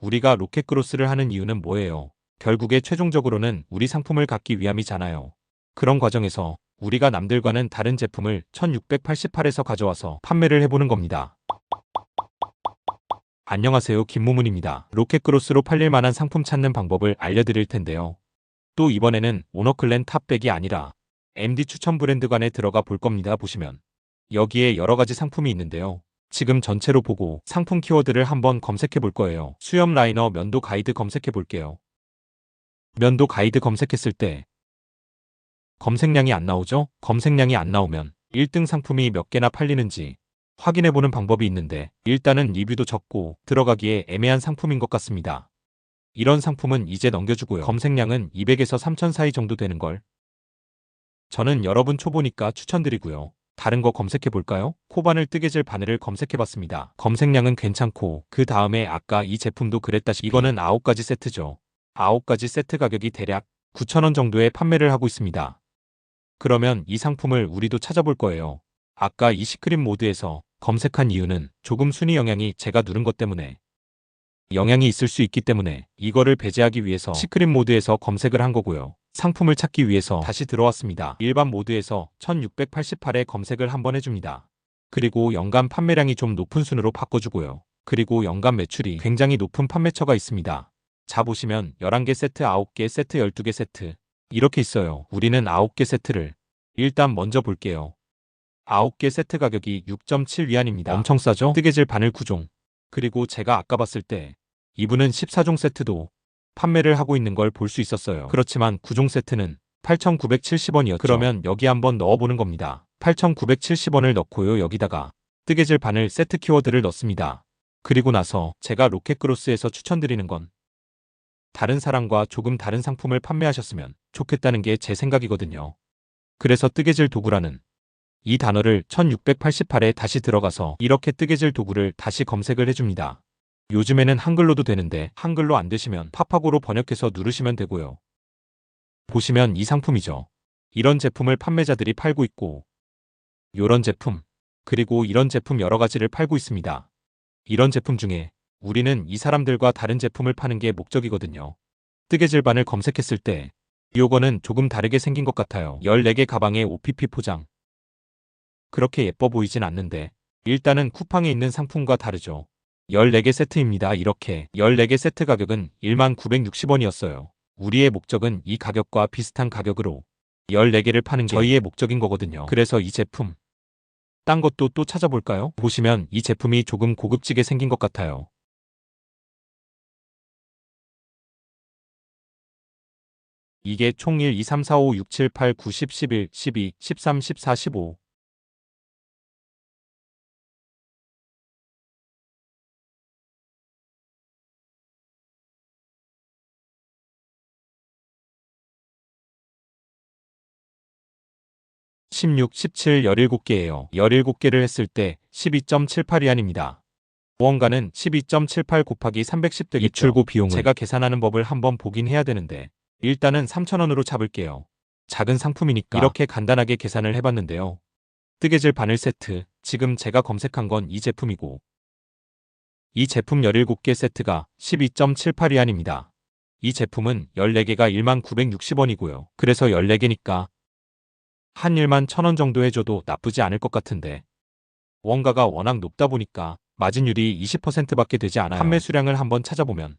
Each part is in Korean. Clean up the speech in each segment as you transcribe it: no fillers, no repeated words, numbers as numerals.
우리가 로켓크로스를 하는 이유는 뭐예요? 결국에 최종적으로는 우리 상품을 갖기 위함이잖아요. 그런 과정에서 우리가 남들과는 다른 제품을 1688에서 가져와서 판매를 해보는 겁니다. 안녕하세요, 김무문입니다. 로켓크로스로 팔릴 만한 상품 찾는 방법을 알려드릴 텐데요. 또 이번에는 오너클랜 탑백이 아니라 MD 추천 브랜드관에 들어가 볼 겁니다. 보시면 여기에 여러 가지 상품이 있는데요. 지금 전체로 보고 상품 키워드를 한번 검색해 볼 거예요. 수염 라이너 면도 가이드 검색해 볼게요. 면도 가이드 검색했을 때 검색량이 안 나오죠? 검색량이 안 나오면 1등 상품이 몇 개나 팔리는지 확인해 보는 방법이 있는데, 일단은 리뷰도 적고 들어가기에 애매한 상품인 것 같습니다. 이런 상품은 이제 넘겨주고요. 검색량은 200에서 3000 사이 정도 되는 걸 저는 여러분 초보니까 추천드리고요. 다른 거 검색해 볼까요? 코바늘 뜨개질 바늘을 검색해 봤습니다. 검색량은 괜찮고, 그 다음에 아까 이 제품도 그랬다시피 이거는 9가지 세트죠. 9가지 세트 가격이 대략 9,000원 정도에 판매를 하고 있습니다. 그러면 이 상품을 우리도 찾아볼 거예요. 아까 이 시크릿 모드에서 검색한 이유는 조금 순위 영향이 제가 누른 것 때문에 영향이 있을 수 있기 때문에 이거를 배제하기 위해서 시크릿 모드에서 검색을 한 거고요. 상품을 찾기 위해서 다시 들어왔습니다. 일반 모드에서 1688에 검색을 한번 해줍니다. 그리고 연간 판매량이 좀 높은 순으로 바꿔주고요. 그리고 연간 매출이 굉장히 높은 판매처가 있습니다. 자, 보시면 11개 세트, 9개 세트, 12개 세트 이렇게 있어요. 우리는 9개 세트를 일단 먼저 볼게요. 9개 세트 가격이 6.7위안입니다. 엄청 싸죠? 뜨개질 바늘 9종. 그리고 제가 아까 봤을 때 이분은 14종 세트도 판매를 하고 있는 걸 볼 수 있었어요. 그렇지만 9종 세트는 8,970원이었죠. 그러면 여기 한번 넣어보는 겁니다. 8,970원을 넣고요. 여기다가 뜨개질 바늘 세트 키워드를 넣습니다. 그리고 나서 제가 로켓크로스에서 추천드리는 건 다른 사람과 조금 다른 상품을 판매하셨으면 좋겠다는 게 제 생각이거든요. 그래서 뜨개질 도구라는 이 단어를 1688에 다시 들어가서 이렇게 뜨개질 도구를 다시 검색을 해줍니다. 요즘에는 한글로도 되는데 한글로 안 되시면 팝하고로 번역해서 누르시면 되고요. 보시면 이 상품이죠. 이런 제품을 판매자들이 팔고 있고, 요런 제품, 그리고 이런 제품 여러 가지를 팔고 있습니다. 이런 제품 중에 우리는 이 사람들과 다른 제품을 파는 게 목적이거든요. 뜨개질 바늘 검색했을 때 요거는 조금 다르게 생긴 것 같아요. 14개 가방에 OPP 포장. 그렇게 예뻐 보이진 않는데 일단은 쿠팡에 있는 상품과 다르죠. 14개 세트입니다. 이렇게 14개 세트 가격은 1960원이었어요. 우리의 목적은 이 가격과 비슷한 가격으로 14개를 파는 게 저희의 목적인 거거든요. 그래서 이 제품 딴 것도 또 찾아볼까요? 보시면 이 제품이 조금 고급지게 생긴 것 같아요. 이게 총 1, 2, 3, 4, 5, 6, 7, 8, 9, 10, 11, 12, 13, 14, 15. 16, 17, 17개예요. 17개를 했을 때 12.78위안입니다. 원가는 12.78 곱하기 310 되겠죠. 입출고 비용은 제가 계산하는 법을 한번 보긴 해야 되는데 일단은 3,000원으로 잡을게요. 작은 상품이니까 이렇게 간단하게 계산을 해봤는데요. 뜨개질 바늘 세트, 지금 제가 검색한 건 이 제품이고, 이 제품 17개 세트가 12.78위안입니다. 이 제품은 14개가 1960원이고요. 그래서 14개니까 한 11,000원 정도 해줘도 나쁘지 않을 것 같은데, 원가가 워낙 높다 보니까 마진율이 20%밖에 되지 않아요. 판매 수량을 한번 찾아보면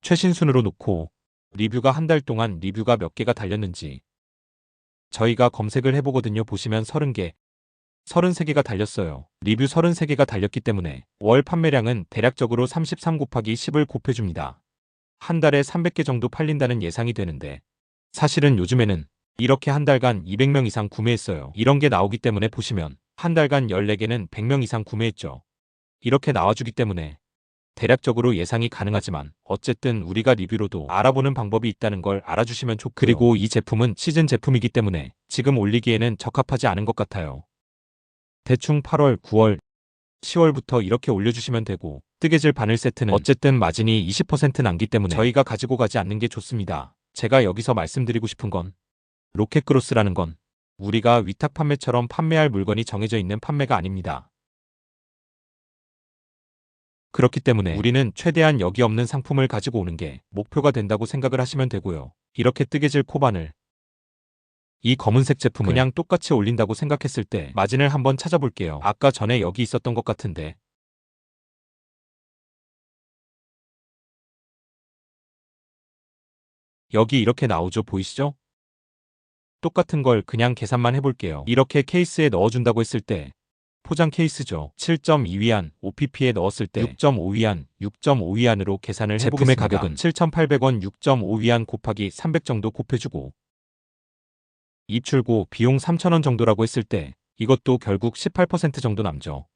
최신 순으로 놓고 리뷰가 한 달 동안 리뷰가 몇 개가 달렸는지 저희가 검색을 해보거든요. 보시면 30개, 33개가 달렸어요. 리뷰 33개가 달렸기 때문에 월 판매량은 대략적으로 33 곱하기 10을 곱해줍니다. 한 달에 300개 정도 팔린다는 예상이 되는데, 사실은 요즘에는 이렇게 한 달간 200명 이상 구매했어요. 이런 게 나오기 때문에 보시면 한 달간 14개는 100명 이상 구매했죠. 이렇게 나와주기 때문에 대략적으로 예상이 가능하지만 어쨌든 우리가 리뷰로도 알아보는 방법이 있다는 걸 알아주시면 좋고요. 그리고 이 제품은 시즌 제품이기 때문에 지금 올리기에는 적합하지 않은 것 같아요. 대충 8월, 9월, 10월부터 이렇게 올려주시면 되고, 뜨개질 바늘 세트는 어쨌든 마진이 20% 남기 때문에 저희가 가지고 가지 않는 게 좋습니다. 제가 여기서 말씀드리고 싶은 건 로켓크로스라는 건 우리가 위탁 판매처럼 판매할 물건이 정해져 있는 판매가 아닙니다. 그렇기 때문에 우리는 최대한 여기 없는 상품을 가지고 오는 게 목표가 된다고 생각을 하시면 되고요. 이렇게 뜨개질 코바늘, 이 검은색 제품을 그냥 똑같이 올린다고 생각했을 때 마진을 한번 찾아볼게요. 아까 전에 여기 있었던 것 같은데 여기 이렇게 나오죠? 보이시죠? 똑같은 걸 그냥 계산만 해볼게요. 이렇게 케이스에 넣어준다고 했을 때 포장 케이스죠. 7.2위안, OPP에 넣었을 때 6.5위안, 6.5위안으로 계산을 해보겠습니다. 제품의 가격은 7,800원 6.5위안 곱하기 300 정도 곱해주고 입출고 비용 3,000원 정도라고 했을 때 이것도 결국 18% 정도 남죠.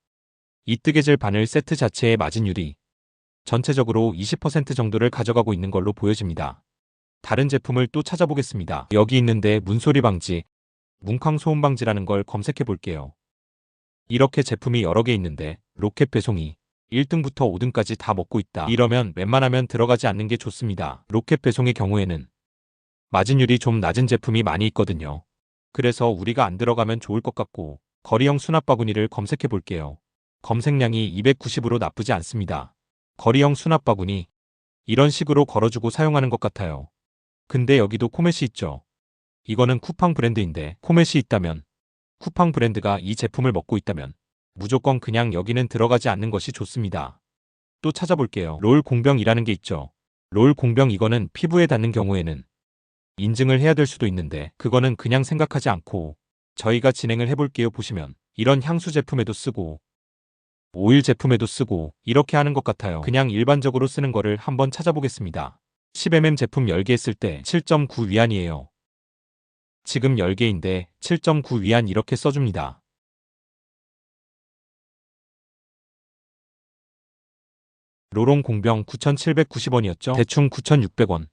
이 뜨개질 바늘 세트 자체의 마진율이 전체적으로 20% 정도를 가져가고 있는 걸로 보여집니다. 다른 제품을 또 찾아보겠습니다. 여기 있는데 문소리 방지, 뭉쾅 소음 방지라는 걸 검색해 볼게요. 이렇게 제품이 여러 개 있는데 로켓 배송이 1등부터 5등까지 다 먹고 있다. 이러면 웬만하면 들어가지 않는 게 좋습니다. 로켓 배송의 경우에는 마진율이 좀 낮은 제품이 많이 있거든요. 그래서 우리가 안 들어가면 좋을 것 같고 거리형 수납 바구니를 검색해 볼게요. 검색량이 290으로 나쁘지 않습니다. 거리형 수납 바구니 이런 식으로 걸어주고 사용하는 것 같아요. 근데 여기도 코멧이 있죠. 이거는 쿠팡 브랜드인데 코멧이 있다면 쿠팡 브랜드가 이 제품을 먹고 있다면 무조건 그냥 여기는 들어가지 않는 것이 좋습니다. 또 찾아볼게요. 롤 공병이라는 게 있죠. 롤 공병 이거는 피부에 닿는 경우에는 인증을 해야 될 수도 있는데 그거는 그냥 생각하지 않고 저희가 진행을 해볼게요. 보시면 이런 향수 제품에도 쓰고 오일 제품에도 쓰고 이렇게 하는 것 같아요. 그냥 일반적으로 쓰는 거를 한번 찾아보겠습니다. 10mm 제품 10개 했을 때 7.9위안이에요. 지금 10개인데 7.9위안 이렇게 써줍니다. 로롱 공병 9,790원이었죠? 대충 9,600원.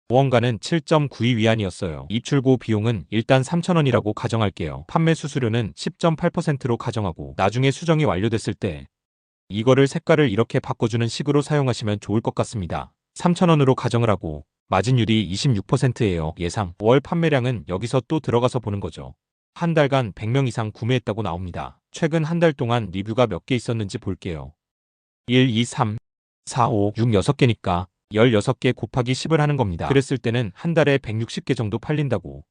보험가는 7.92위안이었어요. 입출고 비용은 일단 3,000원이라고 가정할게요. 판매 수수료는 10.8%로 가정하고 나중에 수정이 완료됐을 때 이거를 색깔을 이렇게 바꿔주는 식으로 사용하시면 좋을 것 같습니다. 3,000원으로 가정을 하고 마진율이 26%예요. 예상 월 판매량은 여기서 또 들어가서 보는 거죠. 한 달간 100명 이상 구매했다고 나옵니다. 최근 한 달 동안 리뷰가 몇 개 있었는지 볼게요. 1, 2, 3, 4, 5, 6, 6개니까 16개 곱하기 10을 하는 겁니다. 그랬을 때는 한 달에 160개 정도 팔린다고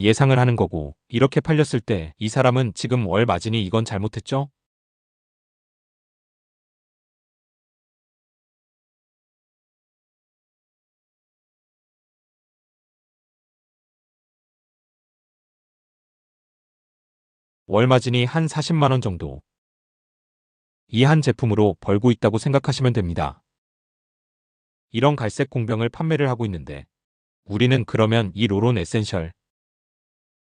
예상을 하는 거고 이렇게 팔렸을 때 이 사람은 지금 월 마진이 이건 잘못했죠? 월 마진이 한 40만 원 정도 이 한 제품으로 벌고 있다고 생각하시면 됩니다. 이런 갈색 공병을 판매를 하고 있는데 우리는 그러면 이 로론 에센셜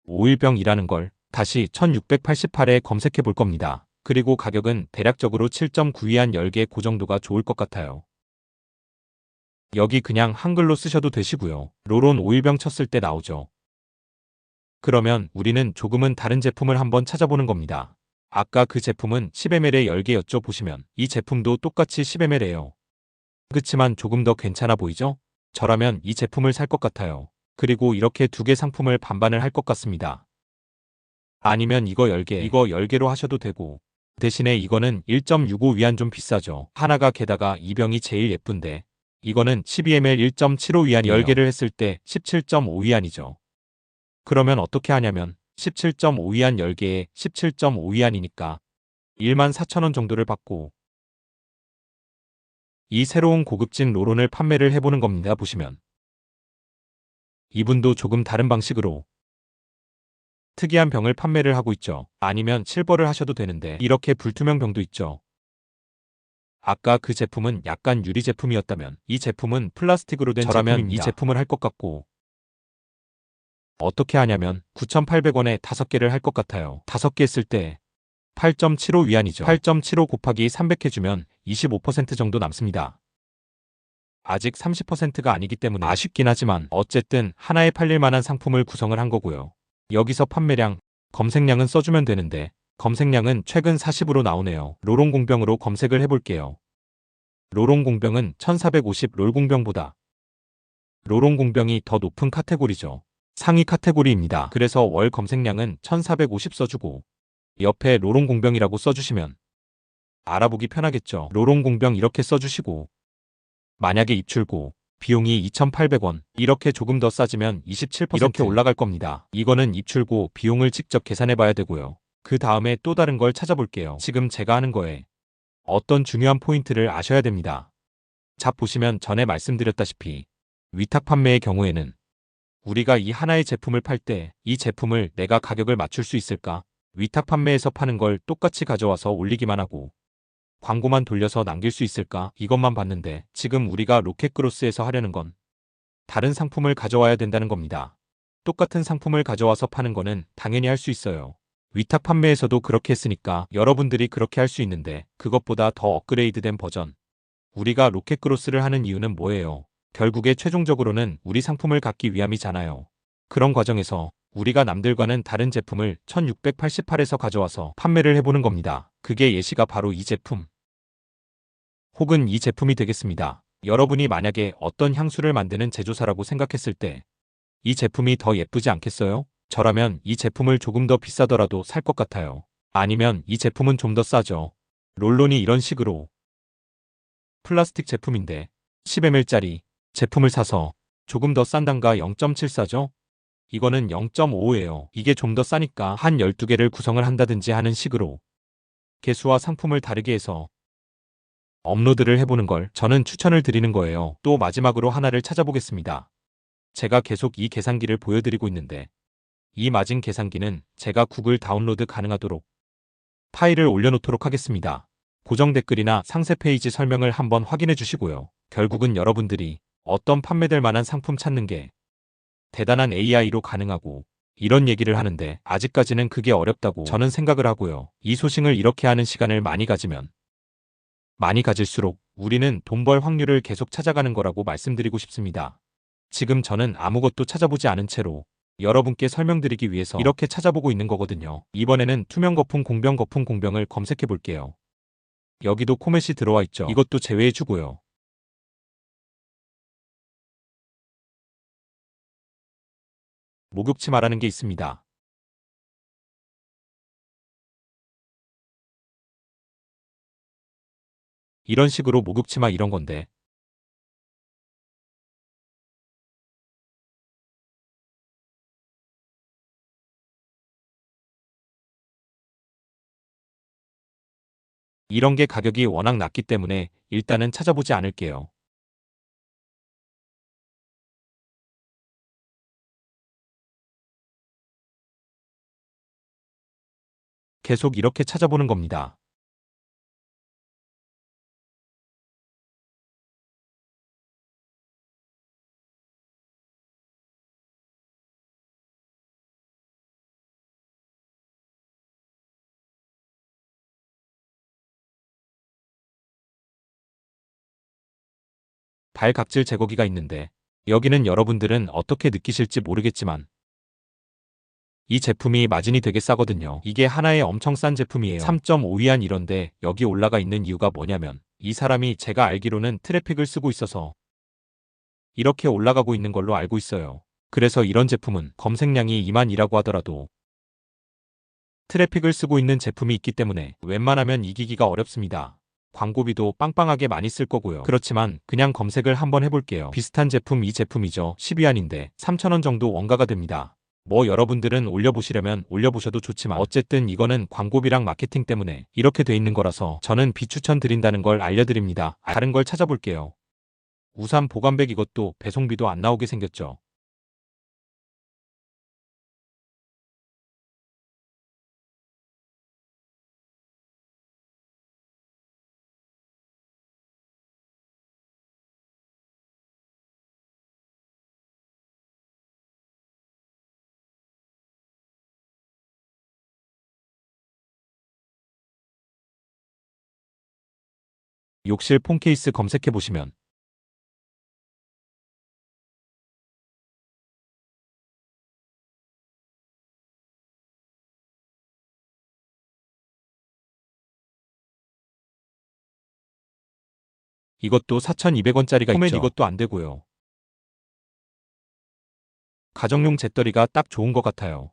오일병이라는 걸 다시 1688에 검색해 볼 겁니다. 그리고 가격은 대략적으로 7.9위안 10개 그 정도가 좋을 것 같아요. 여기 그냥 한글로 쓰셔도 되시고요. 로론 오일병 쳤을 때 나오죠. 그러면 우리는 조금은 다른 제품을 한번 찾아보는 겁니다. 아까 그 제품은 10ml에 10개였죠. 보시면 이 제품도 똑같이 10ml예요. 그치만 조금 더 괜찮아 보이죠? 저라면 이 제품을 살 것 같아요. 그리고 이렇게 두 개 상품을 반반을 할 것 같습니다. 아니면 이거 10개, 이거 10개로 하셔도 되고 대신에 이거는 1.65위안 좀 비싸죠. 하나가 게다가 이 병이 제일 예쁜데 이거는 12ml 1.75위안 10개를 했을 때 17.5위안이죠. 그러면 어떻게 하냐면 17.5위안 10개에 17.5위안이니까 14,000원 정도를 받고 이 새로운 고급진 로론을 판매를 해보는 겁니다. 보시면 이분도 조금 다른 방식으로 특이한 병을 판매를 하고 있죠. 아니면 실버를 하셔도 되는데 이렇게 불투명 병도 있죠. 아까 그 제품은 약간 유리 제품이었다면 이 제품은 플라스틱으로 된 제품입니다. 이 제품을 할 것 같고 어떻게 하냐면 9,800원에 5개를 할 것 같아요. 5개 했을 때 8.75위안이죠. 8.75 곱하기 300 해주면 25% 정도 남습니다. 아직 30%가 아니기 때문에 아쉽긴 하지만 어쨌든 하나에 팔릴 만한 상품을 구성을 한 거고요. 여기서 판매량, 검색량은 써주면 되는데 검색량은 최근 40으로 나오네요. 로롱 공병으로 검색을 해볼게요. 로롱 공병은 1450 롤 공병보다 로롱 공병이 더 높은 카테고리죠. 상위 카테고리입니다. 그래서 월 검색량은 1450 써주고 옆에 로롱 공병이라고 써주시면 알아보기 편하겠죠. 로롱공병 이렇게 써주시고 만약에 입출고 비용이 2,800원 이렇게 조금 더 싸지면 27% 이렇게 올라갈 겁니다. 이거는 입출고 비용을 직접 계산해 봐야 되고요. 그 다음에 또 다른 걸 찾아볼게요. 지금 제가 하는 거에 어떤 중요한 포인트를 아셔야 됩니다. 자 보시면 전에 말씀드렸다시피 위탁 판매의 경우에는 우리가 이 하나의 제품을 팔 때 이 제품을 내가 가격을 맞출 수 있을까? 위탁 판매에서 파는 걸 똑같이 가져와서 올리기만 하고 광고만 돌려서 남길 수 있을까? 이것만 봤는데 지금 우리가 로켓그로스에서 하려는 건 다른 상품을 가져와야 된다는 겁니다. 똑같은 상품을 가져와서 파는 거는 당연히 할 수 있어요. 위탁 판매에서도 그렇게 했으니까 여러분들이 그렇게 할 수 있는데 그것보다 더 업그레이드된 버전. 우리가 로켓그로스를 하는 이유는 뭐예요? 결국에 최종적으로는 우리 상품을 갖기 위함이잖아요. 그런 과정에서 우리가 남들과는 다른 제품을 1688에서 가져와서 판매를 해보는 겁니다. 그게 예시가 바로 이 제품. 혹은 이 제품이 되겠습니다. 여러분이 만약에 어떤 향수를 만드는 제조사라고 생각했을 때 이 제품이 더 예쁘지 않겠어요? 저라면 이 제품을 조금 더 비싸더라도 살 것 같아요. 아니면 이 제품은 좀 더 싸죠. 롤론이 이런 식으로 플라스틱 제품인데 10ml짜리 제품을 사서 조금 더 싼 단가 0.74죠? 이거는 0.5예요. 이게 좀 더 싸니까 한 12개를 구성을 한다든지 하는 식으로 개수와 상품을 다르게 해서 업로드를 해보는 걸 저는 추천을 드리는 거예요. 또 마지막으로 하나를 찾아보겠습니다. 제가 계속 이 계산기를 보여드리고 있는데 이 마진 계산기는 제가 구글 다운로드 가능하도록 파일을 올려놓도록 하겠습니다. 고정 댓글이나 상세 페이지 설명을 한번 확인해 주시고요. 결국은 여러분들이 어떤 판매될 만한 상품 찾는 게 대단한 AI로 가능하고 이런 얘기를 하는데 아직까지는 그게 어렵다고 저는 생각을 하고요. 이 소싱을 이렇게 하는 시간을 많이 가지면 많이 가질수록 우리는 돈 벌 확률을 계속 찾아가는 거라고 말씀드리고 싶습니다. 지금 저는 아무것도 찾아보지 않은 채로 여러분께 설명드리기 위해서 이렇게 찾아보고 있는 거거든요. 이번에는 투명 거품 공병 거품 공병을 검색해 볼게요. 여기도 코멧이 들어와 있죠. 이것도 제외해 주고요. 목욕치마라는 게 있습니다. 이런 식으로 목욕치마 이런 건데 이런 게 가격이 워낙 낮기 때문에 일단은 찾아보지 않을게요. 계속 이렇게 찾아보는 겁니다. 발각질 제거기가 있는데 여기는 여러분들은 어떻게 느끼실지 모르겠지만 이 제품이 마진이 되게 싸거든요. 이게 하나에 엄청 싼 제품이에요. 3.5위안 이런데 여기 올라가 있는 이유가 뭐냐면 이 사람이 제가 알기로는 트래픽을 쓰고 있어서 이렇게 올라가고 있는 걸로 알고 있어요. 그래서 이런 제품은 검색량이 2만이라고 하더라도 트래픽을 쓰고 있는 제품이 있기 때문에 웬만하면 이기기가 어렵습니다. 광고비도 빵빵하게 많이 쓸 거고요. 그렇지만 그냥 검색을 한번 해볼게요. 비슷한 제품 이 제품이죠. 10위안인데 3,000원 정도 원가가 됩니다. 뭐 여러분들은 올려보시려면 올려보셔도 좋지만 어쨌든 이거는 광고비랑 마케팅 때문에 이렇게 돼 있는 거라서 저는 비추천 드린다는 걸 알려드립니다. 다른 걸 찾아볼게요. 우산 보관백 이것도 배송비도 안 나오게 생겼죠. 욕실 폰 케이스 검색해보시면 이것도 4,200원짜리가 있죠. 코멧 이것도 안 되고요. 가정용 잿더리가 딱 좋은 것 같아요.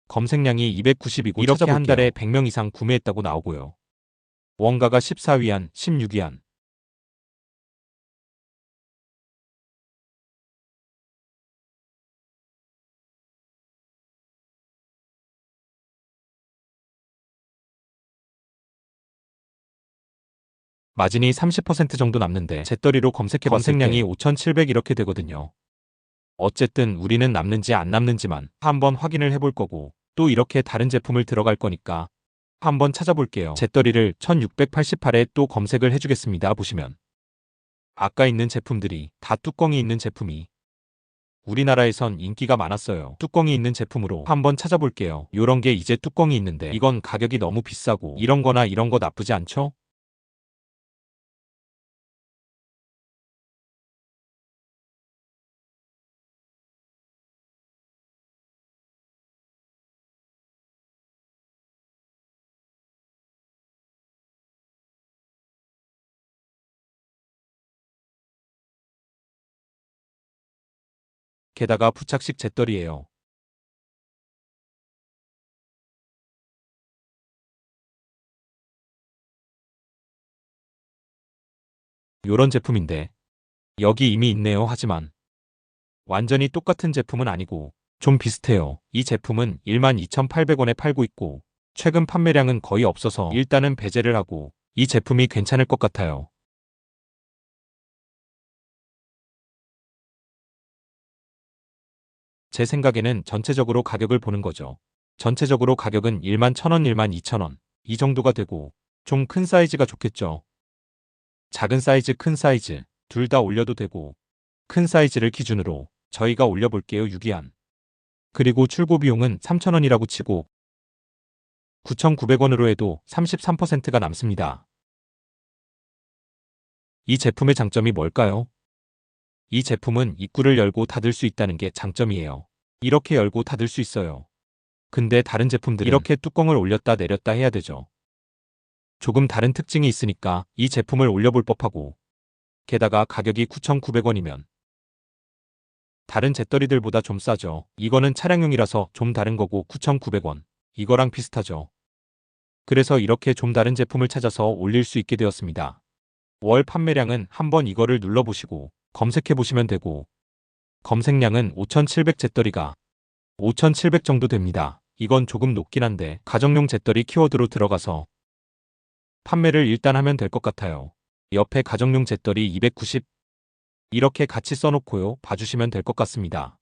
검색량이 290이고 이렇게 한 달에 100명 이상 구매했다고 나오고요. 원가가 14위안, 16위안. 마진이 30% 정도 남는데 잿더리로 검색해봤을 검색량이 5,700 이렇게 되거든요. 어쨌든 우리는 남는지 안 남는지만 한번 확인을 해볼 거고 또 이렇게 다른 제품을 들어갈 거니까 한번 찾아볼게요. 잿더리를 1688에 또 검색을 해주겠습니다. 보시면 아까 있는 제품들이 다 뚜껑이 있는 제품이 우리나라에선 인기가 많았어요. 뚜껑이 있는 제품으로 한번 찾아볼게요. 요런 게 이제 뚜껑이 있는데 이건 가격이 너무 비싸고 이런 거나 이런 거 나쁘지 않죠? 게다가 부착식 잿더리예요. 요런 제품인데 여기 이미 있네요. 하지만 완전히 똑같은 제품은 아니고 좀 비슷해요. 이 제품은 12,800원에 팔고 있고 최근 판매량은 거의 없어서 일단은 배제를 하고 이 제품이 괜찮을 것 같아요. 제 생각에는 전체적으로 가격을 보는 거죠. 전체적으로 가격은 11,000원, 12,000원 이 정도가 되고 좀 큰 사이즈가 좋겠죠. 작은 사이즈, 큰 사이즈 둘 다 올려도 되고 큰 사이즈를 기준으로 저희가 올려볼게요. 6위안. 그리고 출고 비용은 3,000원이라고 치고 9,900원으로 해도 33%가 남습니다. 이 제품의 장점이 뭘까요? 이 제품은 입구를 열고 닫을 수 있다는 게 장점이에요. 이렇게 열고 닫을 수 있어요. 근데 다른 제품들은 이렇게 뚜껑을 올렸다 내렸다 해야 되죠. 조금 다른 특징이 있으니까 이 제품을 올려볼 법하고 게다가 가격이 9,900원이면 다른 잿더리들보다 좀 싸죠. 이거는 차량용이라서 좀 다른 거고 9,900원. 이거랑 비슷하죠. 그래서 이렇게 좀 다른 제품을 찾아서 올릴 수 있게 되었습니다. 월 판매량은 한번 이거를 눌러보시고 검색해보시면 되고 검색량은 5,700 잿더리가 5,700 정도 됩니다. 이건 조금 높긴 한데 가정용 잿더리 키워드로 들어가서 판매를 일단 하면 될 것 같아요. 옆에 가정용 잿더리 290 이렇게 같이 써놓고요. 봐주시면 될 것 같습니다.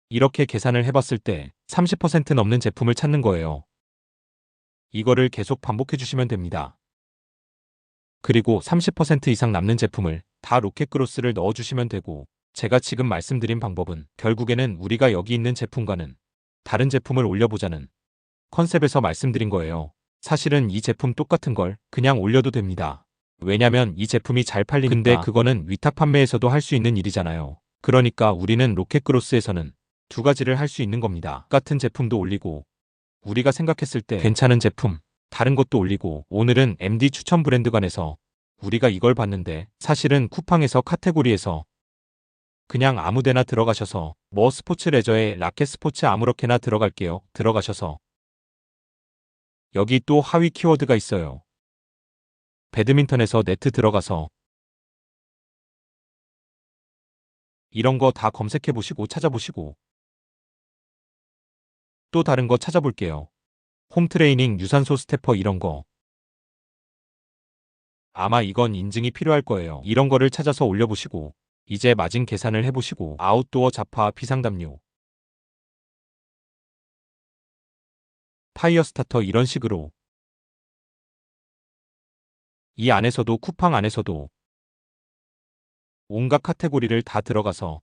이렇게 계산을 해봤을 때 30% 넘는 제품을 찾는 거예요. 이거를 계속 반복해주시면 됩니다. 그리고 30% 이상 남는 제품을 다 로켓그로스를 넣어주시면 되고 제가 지금 말씀드린 방법은 결국에는 우리가 여기 있는 제품과는 다른 제품을 올려보자는 컨셉에서 말씀드린 거예요. 사실은 이 제품 똑같은 걸 그냥 올려도 됩니다. 왜냐면 이 제품이 잘 팔리니까. 근데 그거는 위탁 판매에서도 할 수 있는 일이잖아요. 그러니까 우리는 로켓그로스에서는 두 가지를 할 수 있는 겁니다. 같은 제품도 올리고 우리가 생각했을 때 괜찮은 제품 다른 것도 올리고 오늘은 MD 추천 브랜드관에서 우리가 이걸 봤는데 사실은 쿠팡에서 카테고리에서 그냥 아무데나 들어가셔서 뭐 스포츠 레저에 라켓 스포츠 아무렇게나 들어갈게요. 들어가셔서 여기 또 하위 키워드가 있어요. 배드민턴에서 네트 들어가서 이런 거 다 검색해 보시고 찾아보시고 또 다른 거 찾아볼게요. 홈트레이닝 유산소 스태퍼 이런 거. 아마 이건 인증이 필요할 거예요. 이런 거를 찾아서 올려보시고 이제 마진 계산을 해보시고 아웃도어 자파 비상담요 파이어 스타터 이런 식으로 이 안에서도 쿠팡 안에서도 온갖 카테고리를 다 들어가서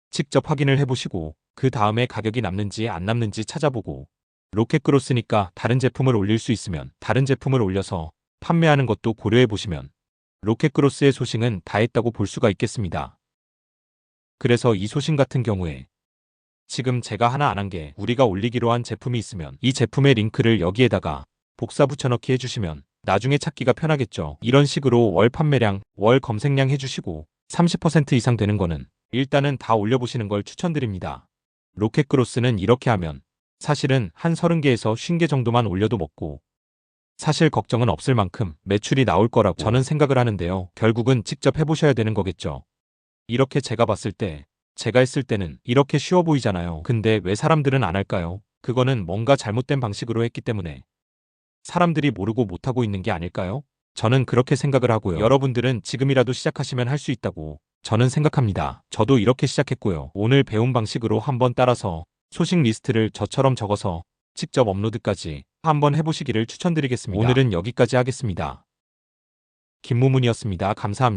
직접 확인을 해보시고 그 다음에 가격이 남는지 안 남는지 찾아보고 로켓그로스니까 다른 제품을 올릴 수 있으면 다른 제품을 올려서 판매하는 것도 고려해 보시면 로켓그로스의 소싱은 다 했다고 볼 수가 있겠습니다. 그래서 이 소싱 같은 경우에 지금 제가 하나 안 한 게 우리가 올리기로 한 제품이 있으면 이 제품의 링크를 여기에다가 복사 붙여넣기 해주시면 나중에 찾기가 편하겠죠. 이런 식으로 월 판매량, 월 검색량 해주시고 30% 이상 되는 거는 일단은 다 올려보시는 걸 추천드립니다. 로켓그로스는 이렇게 하면 사실은 한 30개에서 50개 정도만 올려도 먹고 사실 걱정은 없을 만큼 매출이 나올 거라고 저는 생각을 하는데요. 결국은 직접 해보셔야 되는 거겠죠. 이렇게 제가 봤을 때, 제가 했을 때는 이렇게 쉬워 보이잖아요. 근데 왜 사람들은 안 할까요? 그거는 뭔가 잘못된 방식으로 했기 때문에 사람들이 모르고 못하고 있는 게 아닐까요? 저는 그렇게 생각을 하고요. 여러분들은 지금이라도 시작하시면 할 수 있다고 저는 생각합니다. 저도 이렇게 시작했고요. 오늘 배운 방식으로 한번 따라서 소식 리스트를 저처럼 적어서 직접 업로드까지 한번 해보시기를 추천드리겠습니다. 오늘은 여기까지 하겠습니다. 김무문이었습니다. 감사합니다.